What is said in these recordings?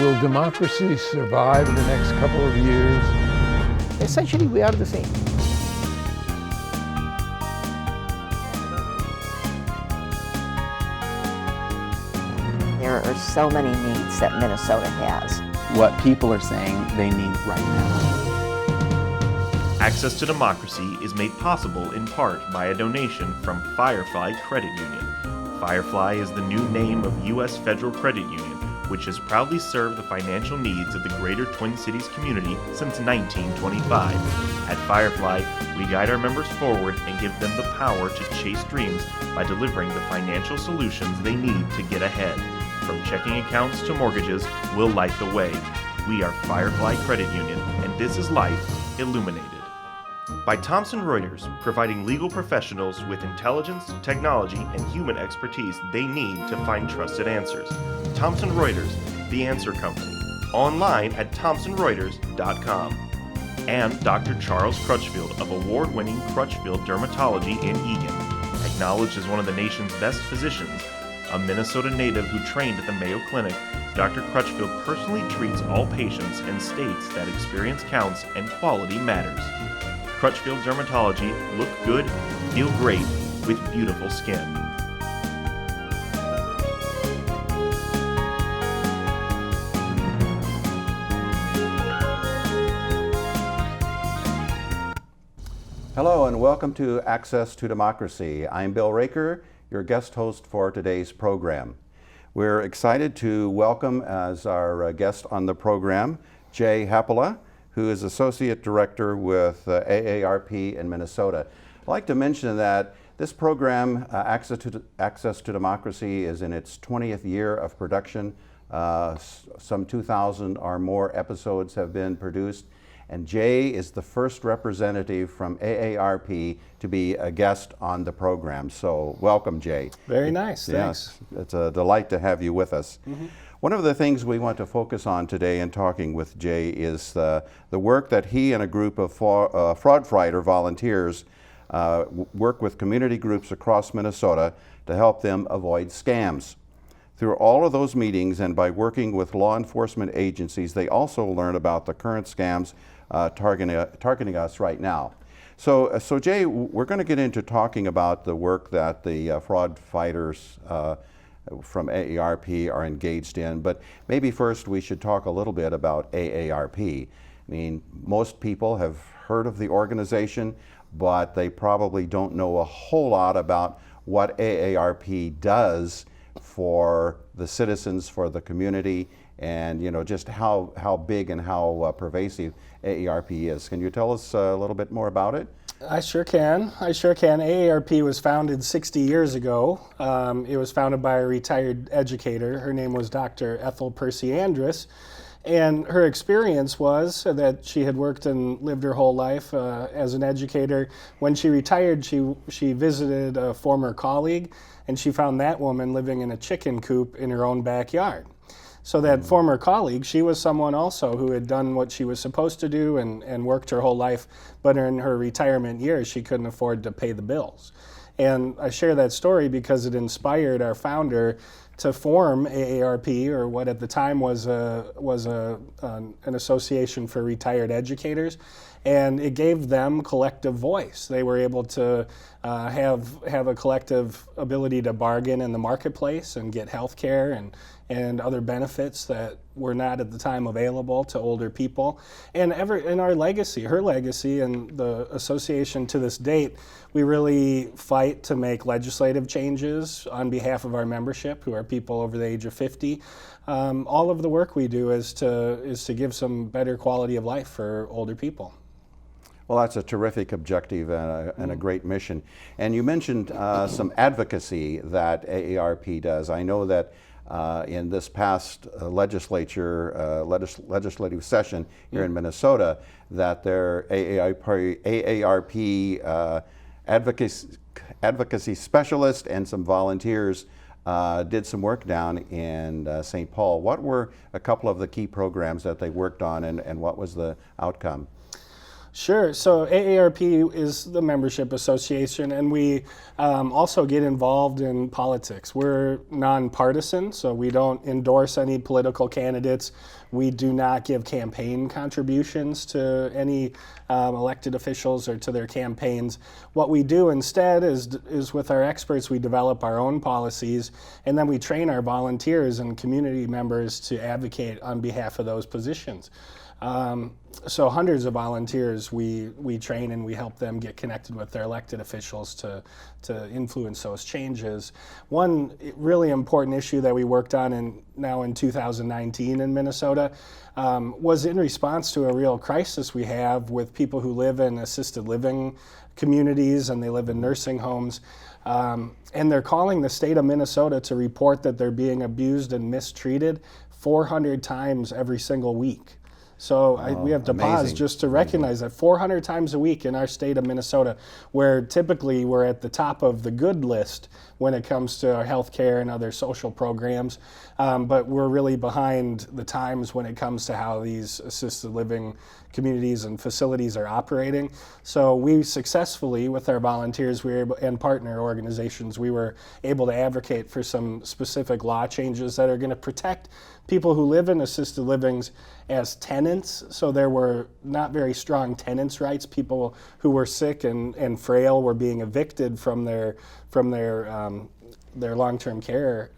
Will democracy survive in the next couple of years? Essentially, we are the same. There are so many needs that Minnesota has. What people are saying they need right now. Access to Democracy is made possible in part by a donation from Firefly Credit Union. Firefly is the new name of U.S. Federal Credit Union, which has proudly served the financial needs of the greater Twin Cities community since 1925. At Firefly, we guide our members forward and give them the power to chase dreams by delivering the financial solutions they need to get ahead. From checking accounts to mortgages, we'll light the way. We are Firefly Credit Union, and this is life illuminated. By Thomson Reuters, providing legal professionals with intelligence, technology, and human expertise they need to find trusted answers. Thomson Reuters, the answer company. Online at thomsonreuters.com. And Dr. Charles Crutchfield of award-winning Crutchfield Dermatology in Eagan. Acknowledged as one of the nation's best physicians, a Minnesota native who trained at the Mayo Clinic, Dr. Crutchfield personally treats all patients and states that experience counts and quality matters. Crutchfield Dermatology, look good, feel great, with beautiful skin. Hello and welcome to Access to Democracy. I'm Bill Raker, your guest host for today's program. We're excited to welcome as our guest on the program, Jay Haapala, who is Associate Director with AARP in Minnesota. I'd like to mention that this program, Access to Democracy, is in its 20th year of production. Some 2,000 or more episodes have been produced. And Jay is the first representative from AARP to be a guest on the program. So welcome, Jay. Very nice, thanks. Yes, it's a delight to have you with us. Mm-hmm. One of the things we want to focus on today in talking with Jay is the work that he and a group of fraud fighter volunteers work with community groups across Minnesota to help them avoid scams. Through all of those meetings and by working with law enforcement agencies, they also learn about the current scams targeting us right now. So Jay, we're going to get into talking about the work that the fraud fighters from AARP are engaged in, but maybe first we should talk a little bit about AARP. I mean, most people have heard of the organization, but they probably don't know a whole lot about what AARP does for the citizens, for the community, and just how big and how pervasive AARP is. Can you tell us a little bit more about it? I sure can. AARP was founded 60 years ago. It was founded by a retired educator. Her name was Dr. Ethel Percy Andrus. And her experience was that she had worked and lived her whole life as an educator. When she retired, she visited a former colleague, and she found that woman living in a chicken coop in her own backyard. So that former colleague, she was someone also who had done what she was supposed to do and worked her whole life, but in her retirement years, she couldn't afford to pay the bills. And I share that story because it inspired our founder to form AARP, or what at the time was an association for retired educators, and it gave them collective voice. They were able to have a collective ability to bargain in the marketplace and get health care and other benefits that were not at the time available to older people. And in our legacy, her legacy and the association to this date, we really fight to make legislative changes on behalf of our membership, who are people over the age of 50. All of the work we do is to give some better quality of life for older people. Well, that's a terrific objective and a great mission. And you mentioned some advocacy that AARP does. I know that in this past legislative session here in Minnesota, that their AARP advocacy specialist and some volunteers did some work down in St. Paul. What were a couple of the key programs that they worked on, and what was the outcome? Sure. So AARP is the membership association, and we also get involved in politics. We're nonpartisan, so we don't endorse any political candidates. We do not give campaign contributions to any elected officials or to their campaigns. What we do instead is with our experts, we develop our own policies, and then we train our volunteers and community members to advocate on behalf of those positions. So hundreds of volunteers we train, and we help them get connected with their elected officials to influence those changes. One really important issue that we worked on now in 2019 in Minnesota was in response to a real crisis we have with people who live in assisted living communities, and they live in nursing homes. And they're calling the state of Minnesota to report that they're being abused and mistreated 400 times every single week. So we have to pause just to recognize that 400 times a week in our state of Minnesota, where typically we're at the top of the good list when it comes to our health care and other social programs, but we're really behind the times when it comes to how these assisted living communities and facilities are operating. So we successfully, with our volunteers and partner organizations, we were able to advocate for some specific law changes that are going to protect people who live in assisted livings as tenants. So there were not very strong tenants' rights. People who were sick and frail were being evicted from their long-term care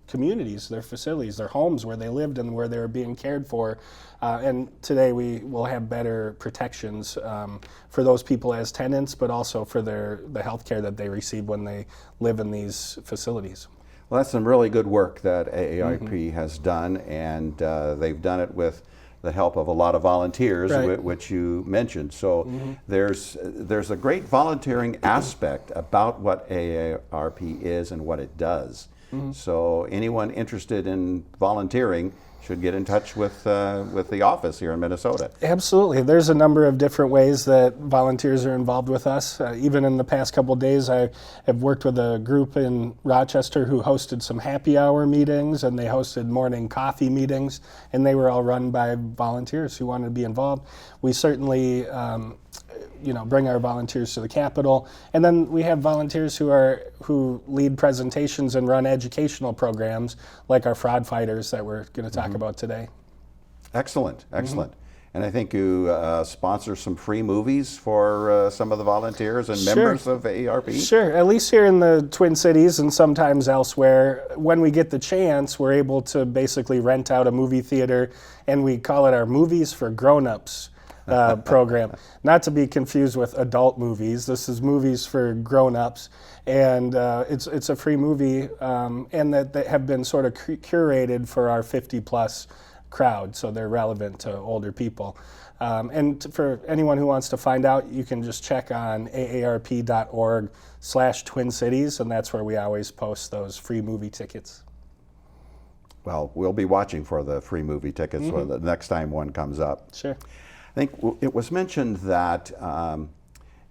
communities, their facilities, their homes where they lived and where they were being cared for. And today we will have better protections for those people as tenants, but also for the health care that they receive when they live in these facilities. Well, that's some really good work that AARP has done, and they've done it with the help of a lot of volunteers, Right. which you mentioned. So there's a great volunteering aspect about what AARP is and what it does. So anyone interested in volunteering should get in touch with the office here in Minnesota. Absolutely. There's a number of different ways that volunteers are involved with us. Even in the past couple of days, I have worked with a group in Rochester who hosted some happy hour meetings, and they hosted morning coffee meetings, and they were all run by volunteers who wanted to be involved. We certainly bring our volunteers to the Capitol, and then we have volunteers who lead presentations and run educational programs, like our fraud fighters that we're going to talk about today. Excellent, excellent. And I think you sponsor some free movies for some of the volunteers and members of AARP? Sure, at least here in the Twin Cities and sometimes elsewhere, when we get the chance, we're able to basically rent out a movie theater, and we call it our Movies for Grown-Ups program. Not to be confused with adult movies. This is movies for grown-ups, and it's a free movie, and that have been sort of curated for our 50-plus crowd, so they're relevant to older people. And for anyone who wants to find out, you can just check on aarp.org/Twin Cities, and that's where we always post those free movie tickets. Well, we'll be watching for the free movie tickets for the next time one comes up. Sure. I think it was mentioned that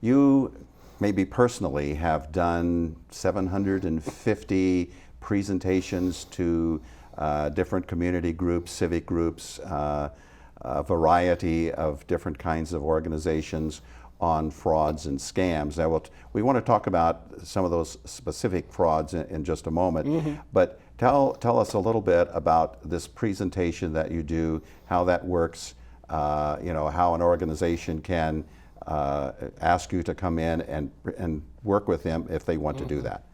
you maybe personally have done 750 presentations to different community groups, civic groups, a variety of different kinds of organizations on frauds and scams. Now, we want to talk about some of those specific frauds in just a moment, but tell us a little bit about this presentation that you do, how that works, how an organization can ask you to come in and work with them if they want to do that.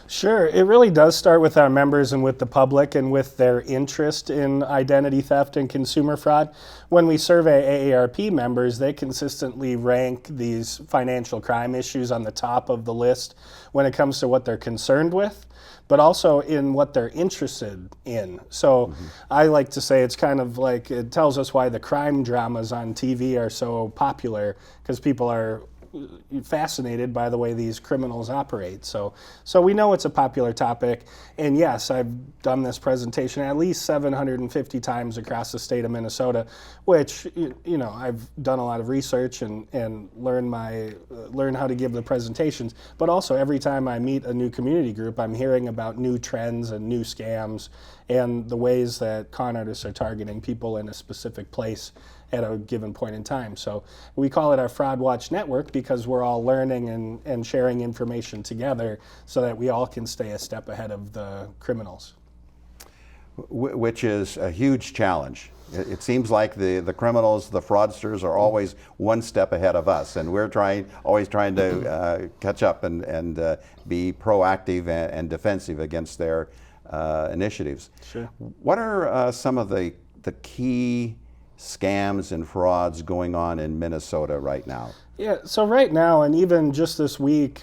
Sure. It really does start with our members and with the public and with their interest in identity theft and consumer fraud. When we survey AARP members, they consistently rank these financial crime issues on the top of the list when it comes to what they're concerned with, but also in what they're interested in. So I like to say it's kind of like it tells us why the crime dramas on TV are so popular, because people are fascinated by the way these criminals operate. So we know it's a popular topic, and yes, I've done this presentation at least 750 times across the state of Minnesota, which I've done a lot of research and learn how to give the presentations. But also every time I meet a new community group, I'm hearing about new trends and new scams and the ways that con artists are targeting people in a specific place at a given point in time. So we call it our Fraud Watch Network because we're all learning and sharing information together so that we all can stay a step ahead of the criminals. Which is a huge challenge. It seems like the criminals, the fraudsters, are always one step ahead of us, and we're always trying to catch up and be proactive and defensive against their initiatives. Sure. What are some of the key scams and frauds going on in Minnesota right now? Yeah, so right now, and even just this week,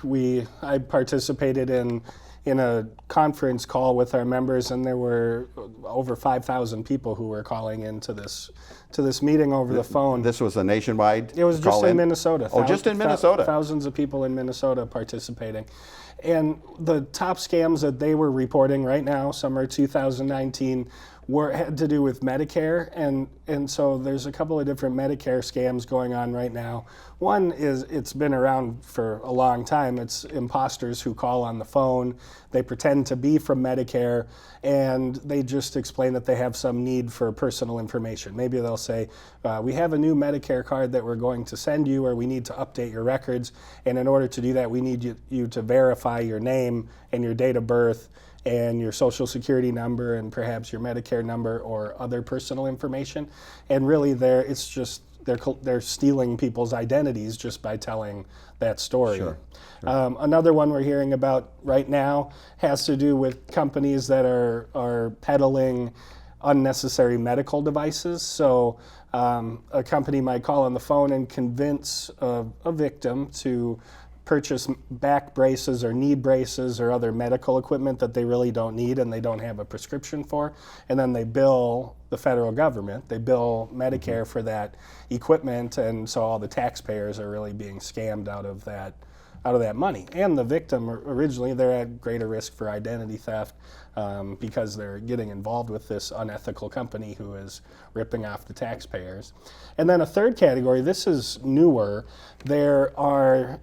I participated in a conference call with our members, and there were over 5,000 people who were calling into this meeting over the phone. This was a nationwide It was just in Minnesota. Oh, just in Minnesota. Thousands of people in Minnesota participating. And the top scams that they were reporting right now, summer 2019, had to do with Medicare, and so there's a couple of different Medicare scams going on right now. One is, it's been around for a long time. It's imposters who call on the phone. They pretend to be from Medicare, and they just explain that they have some need for personal information. Maybe they'll say, we have a new Medicare card that we're going to send you, or we need to update your records, and in order to do that, we need you to verify your name and your date of birth and your social security number and perhaps your Medicare number or other personal information. And really they're stealing people's identities just by telling that story. Sure. Another one we're hearing about right now has to do with companies that are peddling unnecessary medical devices. So a company might call on the phone and convince a victim to purchase back braces or knee braces or other medical equipment that they really don't need and they don't have a prescription for, and then they bill the federal government, they bill Medicare for that equipment, and so all the taxpayers are really being scammed out of that money. And the victim, originally, they're at greater risk for identity theft because they're getting involved with this unethical company who is ripping off the taxpayers. And then a third category, this is newer, there are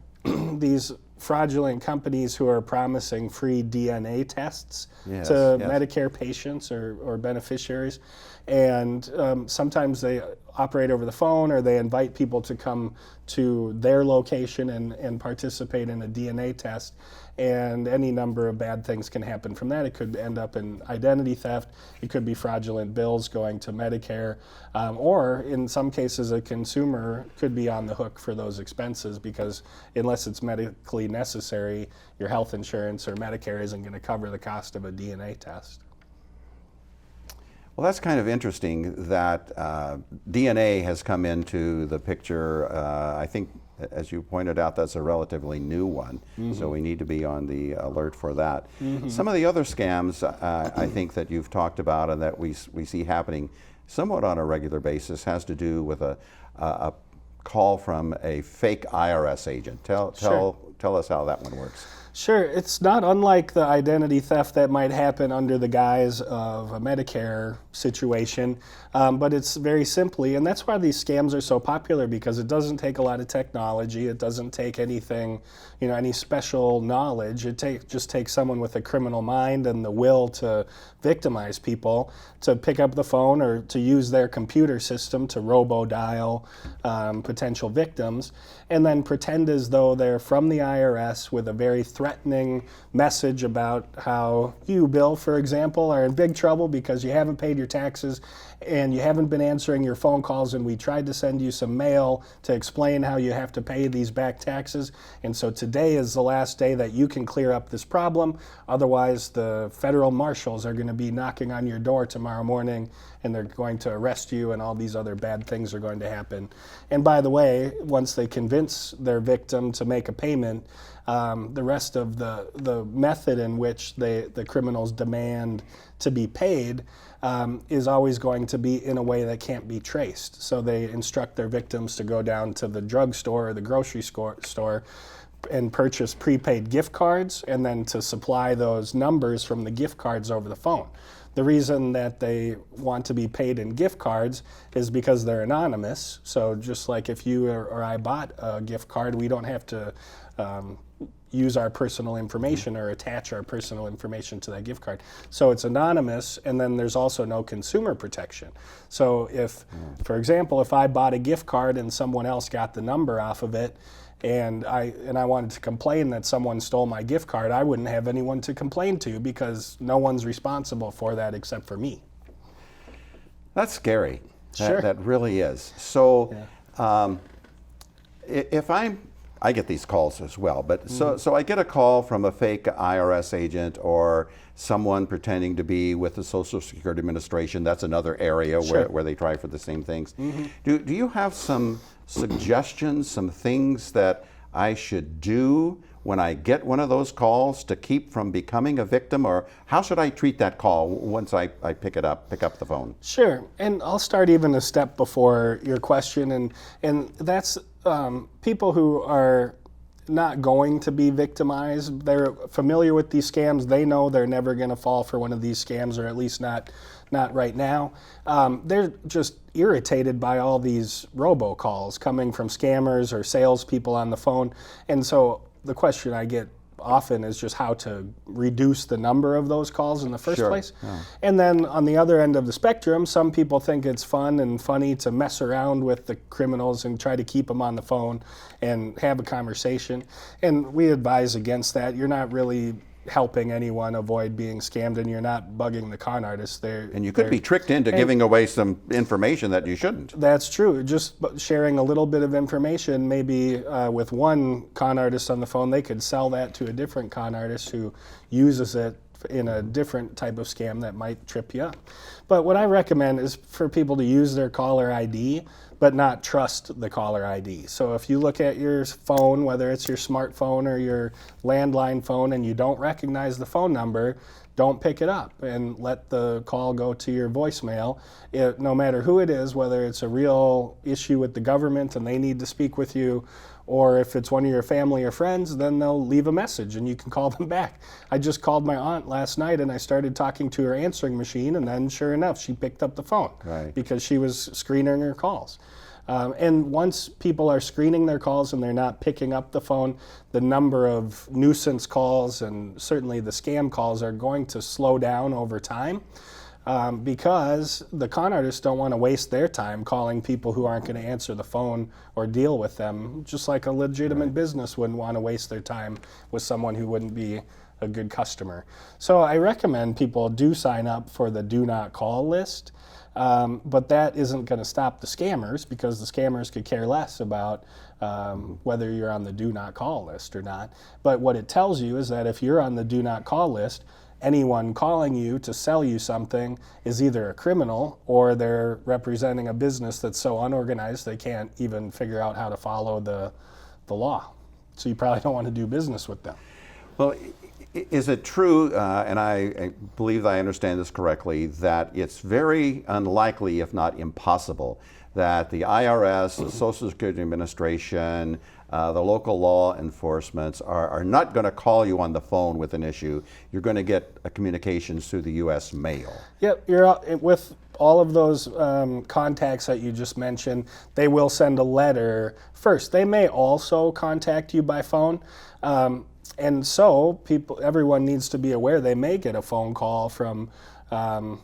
these fraudulent companies who are promising free DNA tests to Medicare patients or beneficiaries. And sometimes they operate over the phone, or they invite people to come to their location and participate in a DNA test. And any number of bad things can happen from that. It could end up in identity theft. It could be fraudulent bills going to Medicare. Or in some cases, a consumer could be on the hook for those expenses because unless it's medically necessary, your health insurance or Medicare isn't going to cover the cost of a DNA test. Well, that's kind of interesting that DNA has come into the picture. I think, as you pointed out, that's a relatively new one, so we need to be on the alert for that. Some of the other scams I think that you've talked about and that we see happening somewhat on a regular basis has to do with a call from a fake IRS agent. Tell us how that one works. Sure, it's not unlike the identity theft that might happen under the guise of a Medicare situation, but it's very simply, and that's why these scams are so popular, because it doesn't take a lot of technology, it doesn't take anything, any special knowledge. It just takes someone with a criminal mind and the will to victimize people to pick up the phone or to use their computer system to robo-dial potential victims, and then pretend as though they're from the IRS with a very threatening message about how you, Bill, for example, are in big trouble because you haven't paid your taxes and you haven't been answering your phone calls, and we tried to send you some mail to explain how you have to pay these back taxes, and so today is the last day that you can clear up this problem. Otherwise, the federal marshals are going to be knocking on your door tomorrow morning, and they're going to arrest you, and all these other bad things are going to happen. And by the way, once they convince their victim to make a payment, the rest of the method in which the criminals demand to be paid is always going to be in a way that can't be traced. So they instruct their victims to go down to the drugstore or the grocery store and purchase prepaid gift cards, and then to supply those numbers from the gift cards over the phone. The reason that they want to be paid in gift cards is because they're anonymous. So just like if you or I bought a gift card, we don't have to use our personal information or attach our personal information to that gift card. So it's anonymous, and then there's also no consumer protection. So if, for example, if I bought a gift card and someone else got the number off of it, and I wanted to complain that someone stole my gift card, I wouldn't have anyone to complain to because no one's responsible for that except for me. That's scary. Sure. That really is. So if I get these calls as well, but so I get a call from a fake IRS agent or someone pretending to be with the Social Security Administration. That's another area where they try for the same things. Do you have some suggestions, some things that I should do when I get one of those calls to keep from becoming a victim, or how should I treat that call once I pick up the phone? Sure, and I'll start even a step before your question, and that's people who are not going to be victimized. They're familiar with these scams. They know they're never going to fall for one of these scams, or at least not right now. They're just irritated by all these robocalls coming from scammers or salespeople on the phone. And so the question I get often is just how to reduce the number of those calls in the first place. And then on the other end of the spectrum, some people think it's fun and funny to mess around with the criminals and try to keep them on the phone and have a conversation. And we advise against that. You're not really helping anyone avoid being scammed, and you're not bugging the con artists. And you could be tricked into giving away some information that you shouldn't. That's true. Just sharing a little bit of information, maybe with one con artist on the phone, they could sell that to a different con artist who uses it in a different type of scam that might trip you up. But what I recommend is for people to use their caller ID, but not trust the caller ID. So if you look at your phone, whether it's your smartphone or your landline phone, and you don't recognize the phone number, don't pick it up and let the call go to your voicemail. No matter who it is, whether it's a real issue with the government and they need to speak with you, or if it's one of your family or friends, then they'll leave a message and you can call them back. I just called my aunt last night and I started talking to her answering machine, and then sure enough, she picked up the phone because she was screening her calls. And once people are screening their calls and they're not picking up the phone, the number of nuisance calls and certainly the scam calls are going to slow down over time. Because the con artists don't want to waste their time calling people who aren't going to answer the phone or deal with them, just like a legitimate business wouldn't want to waste their time with someone who wouldn't be a good customer. So I recommend people do sign up for the do not call list, but that isn't going to stop the scammers, because the scammers could care less about whether you're on the do not call list or not. But what it tells you is that if you're on the do not call list, anyone calling you to sell you something is either a criminal or they're representing a business that's so unorganized they can't even figure out how to follow the law. So you probably don't want to do business with them. Well, is it true, and I believe I understand this correctly, that it's very unlikely, if not impossible, that the IRS, the Social Security Administration, the local law enforcements are not going to call you on the phone with an issue? You're going to get communications through the U.S. mail. Yep, with all of those contacts that you just mentioned, they will send a letter first. They may also contact you by phone. And so everyone needs to be aware they may get a phone call from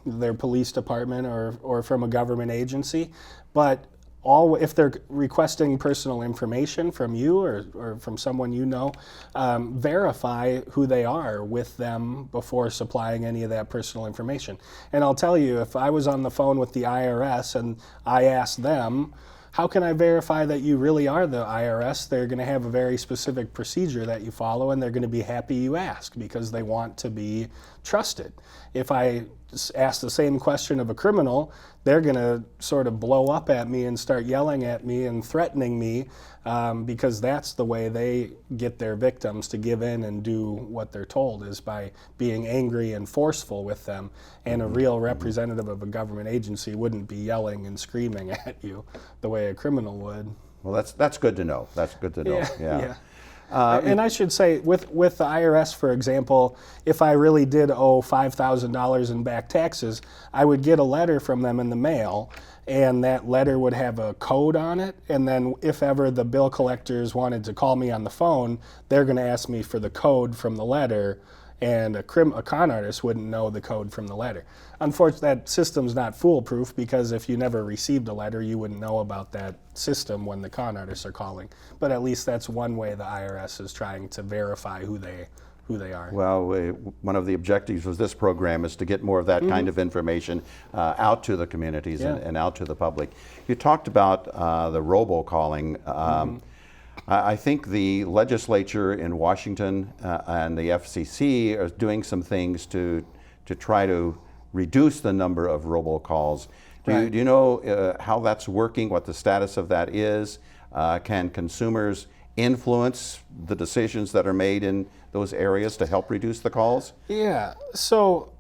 their police department or from a government agency. But if they're requesting personal information from you or from someone you know, verify who they are with them before supplying any of that personal information. And I'll tell you, if I was on the phone with the IRS and I asked them, how can I verify that you really are the IRS? They're going to have a very specific procedure that you follow, and they're going to be happy you ask because they want to be trusted. If I ask the same question of a criminal, they're going to sort of blow up at me and start yelling at me and threatening me because that's the way they get their victims to give in and do what they're told, is by being angry and forceful with them. And a real representative of a government agency wouldn't be yelling and screaming at you the way a criminal would. Well, that's good to know. That's good to know. Yeah. And I should say, with the IRS, for example, if I really did owe $5,000 in back taxes, I would get a letter from them in the mail, and that letter would have a code on it. And then if ever the bill collectors wanted to call me on the phone, they're going to ask me for the code from the letter, and a con artist wouldn't know the code from the letter. Unfortunately, that system's not foolproof, because if you never received a letter, you wouldn't know about that system when the con artists are calling. But at least that's one way the IRS is trying to verify who they are. Well, one of the objectives of this program is to get more of that kind of information out to the communities and out to the public. You talked about the robocalling. I think the legislature in Washington and the FCC are doing some things to try to reduce the number of robocalls. Do you know how that's working, what the status of that is? Can consumers influence the decisions that are made in those areas to help reduce the calls? Yeah, so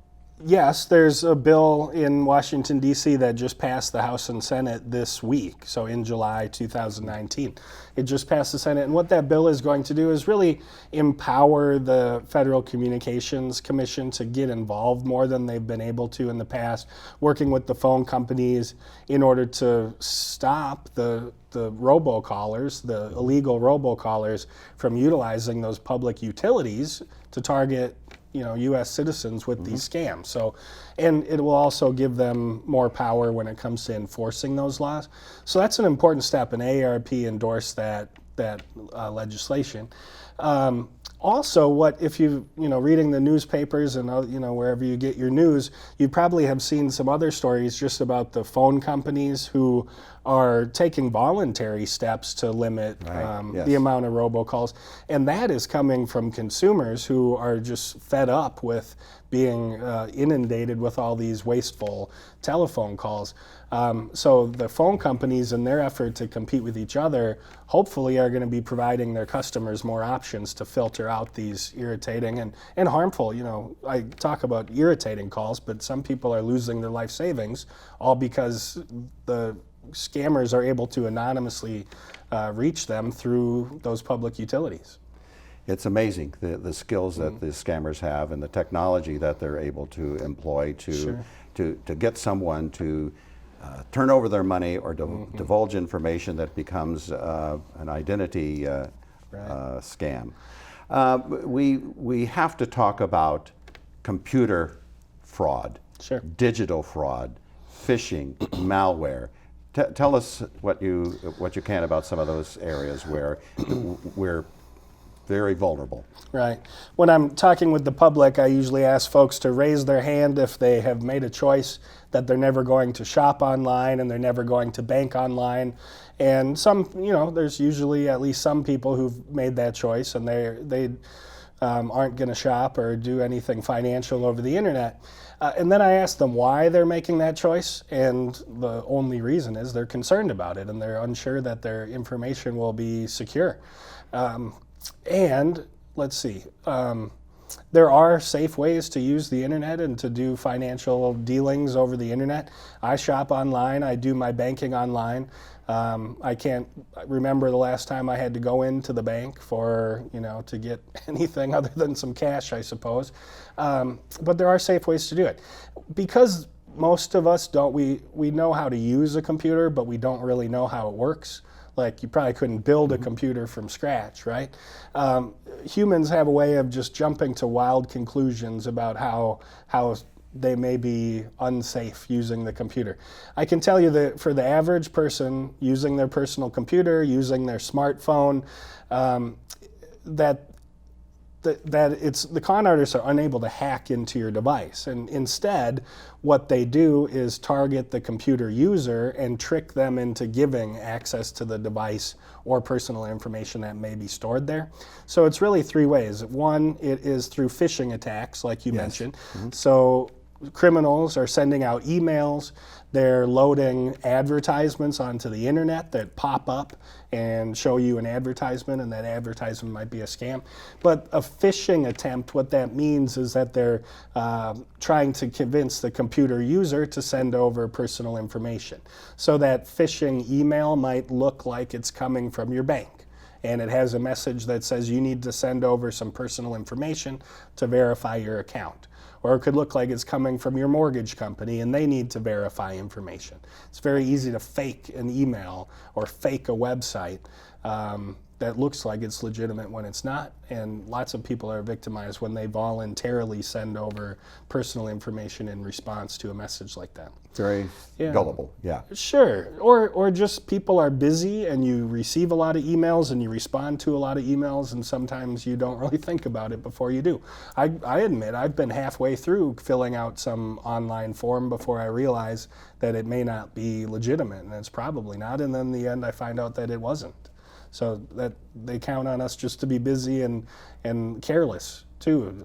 yes, there's a bill in Washington, D.C. that just passed the House and Senate this week, so in July 2019. It just passed the Senate, and what that bill is going to do is really empower the Federal Communications Commission to get involved more than they've been able to in the past, working with the phone companies in order to stop the robocallers, the illegal robocallers, from utilizing those public utilities to target U.S. citizens with these scams. So, and it will also give them more power when it comes to enforcing those laws. So that's an important step, and AARP endorsed that legislation. Also, what if you reading the newspapers and wherever you get your news, you probably have seen some other stories just about the phone companies who are taking voluntary steps to limit the amount of robocalls, and that is coming from consumers who are just fed up with being inundated with all these wasteful telephone calls. So the phone companies, in their effort to compete with each other, hopefully are going to be providing their customers more options to filter out these irritating and harmful. I talk about irritating calls, but some people are losing their life savings all because the scammers are able to anonymously reach them through those public utilities. It's amazing the skills that the scammers have and the technology that they're able to employ to get someone to turn over their money or divulge information that becomes an identity scam. We have to talk about computer fraud, digital fraud, phishing, malware. Tell us what you can about some of those areas where we're very vulnerable. Right. When I'm talking with the public, I usually ask folks to raise their hand if they have made a choice that they're never going to shop online and they're never going to bank online. And some, there's usually at least some people who've made that choice, and they aren't going to shop or do anything financial over the internet. And then I ask them why they're making that choice, and the only reason is they're concerned about it and they're unsure that their information will be secure. And let's see, there are safe ways to use the internet and to do financial dealings over the internet. I shop online, I do my banking online. I can't remember the last time I had to go into the bank for, to get anything other than some cash, I suppose. But there are safe ways to do it. Because most of us we know how to use a computer, but we don't really know how it works. Like, you probably couldn't build a computer from scratch, right? Humans have a way of just jumping to wild conclusions about how they may be unsafe using the computer. I can tell you that for the average person using their personal computer, using their smartphone, that the con artists are unable to hack into your device, and instead what they do is target the computer user and trick them into giving access to the device or personal information that may be stored there. So it's really three ways. One, it is through phishing attacks, like you mentioned. So criminals are sending out emails, they're loading advertisements onto the internet that pop up and show you an advertisement, and that advertisement might be a scam. But a phishing attempt, what that means is that they're trying to convince the computer user to send over personal information. So that phishing email might look like it's coming from your bank. and it has a message that says you need to send over some personal information to verify your account. Or it could look like it's coming from your mortgage company and they need to verify information. It's very easy to fake an email or fake a website that looks like it's legitimate when it's not. And lots of people are victimized when they voluntarily send over personal information in response to a message like that. Very gullible, yeah. Sure, or just people are busy and you receive a lot of emails and you respond to a lot of emails and sometimes you don't really think about it before you do. I admit I've been halfway through filling out some online form before I realize that it may not be legitimate, and it's probably not, and then in the end I find out that it wasn't. So that they count on us just to be busy and careless too.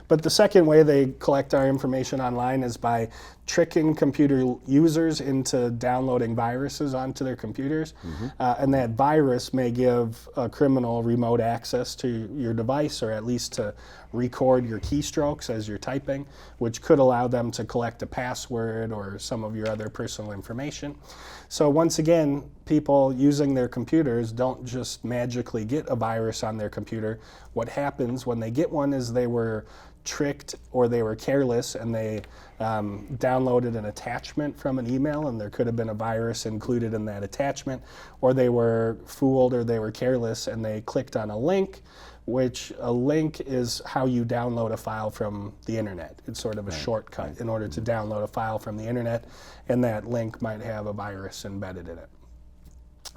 But the second way they collect our information online is by tricking computer users into downloading viruses onto their computers. And that virus may give a criminal remote access to your device, or at least to record your keystrokes as you're typing, which could allow them to collect a password or some of your other personal information. So once again, people using their computers don't just magically get a virus on their computer. What happens when they get one is they were tricked or they were careless and they downloaded an attachment from an email, and there could have been a virus included in that attachment, or they were fooled or they were careless and they clicked on a link, which a link is how you download a file from the internet. It's sort of a shortcut in order to download a file from the internet, and that link might have a virus embedded in it.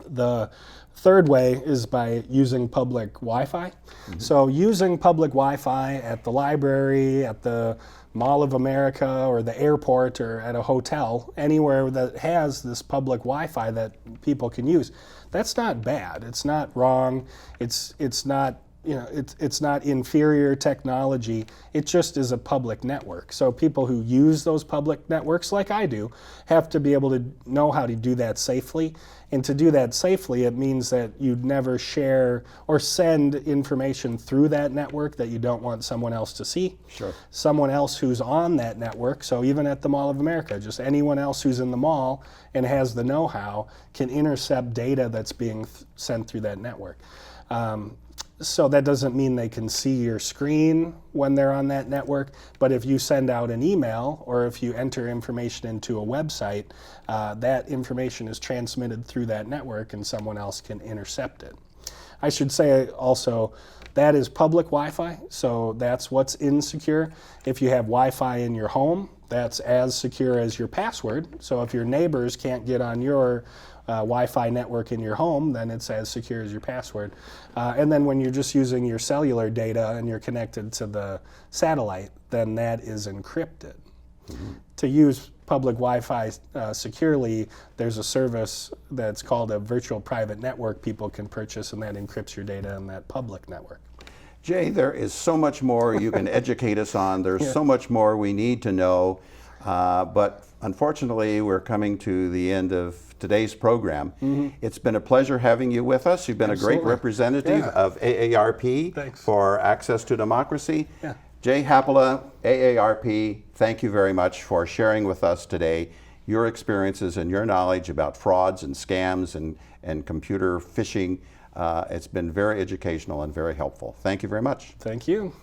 The third way is by using public Wi-Fi. So using public Wi-Fi at the library, at the Mall of America, or the airport, or at a hotel, anywhere that has this public Wi-Fi that people can use, that's not bad. It's not wrong. It's not, you know, it's not inferior technology. It just is a public network. So people who use those public networks, like I do, have to be able to know how to do that safely. And to do that safely, it means that you'd never share or send information through that network that you don't want someone else to see. Sure. Someone else who's on that network, so even at the Mall of America, just anyone else who's in the mall and has the know-how can intercept data that's being sent through that network. So that doesn't mean they can see your screen when they're on that network, but if you send out an email or if you enter information into a website, that information is transmitted through that network and someone else can intercept it. I should say also, that is public Wi-Fi, so that's what's insecure. If you have Wi-Fi in your home, that's as secure as your password. So if your neighbors can't get on your Wi-Fi network in your home, then it's as secure as your password. And then when you're just using your cellular data and you're connected to the satellite, then that is encrypted. To use public Wi-Fi securely, there's a service that's called a virtual private network people can purchase, and that encrypts your data in that public network. Jay, there is so much more you can educate us on. There's so much more we need to know, but unfortunately we're coming to the end of today's program. It's been a pleasure having you with us. You've been a great representative of AARP for Access to Democracy. Jay Haapala, AARP, thank you very much for sharing with us today your experiences and your knowledge about frauds and scams and computer phishing. It's been very educational and very helpful. Thank you very much. Thank you.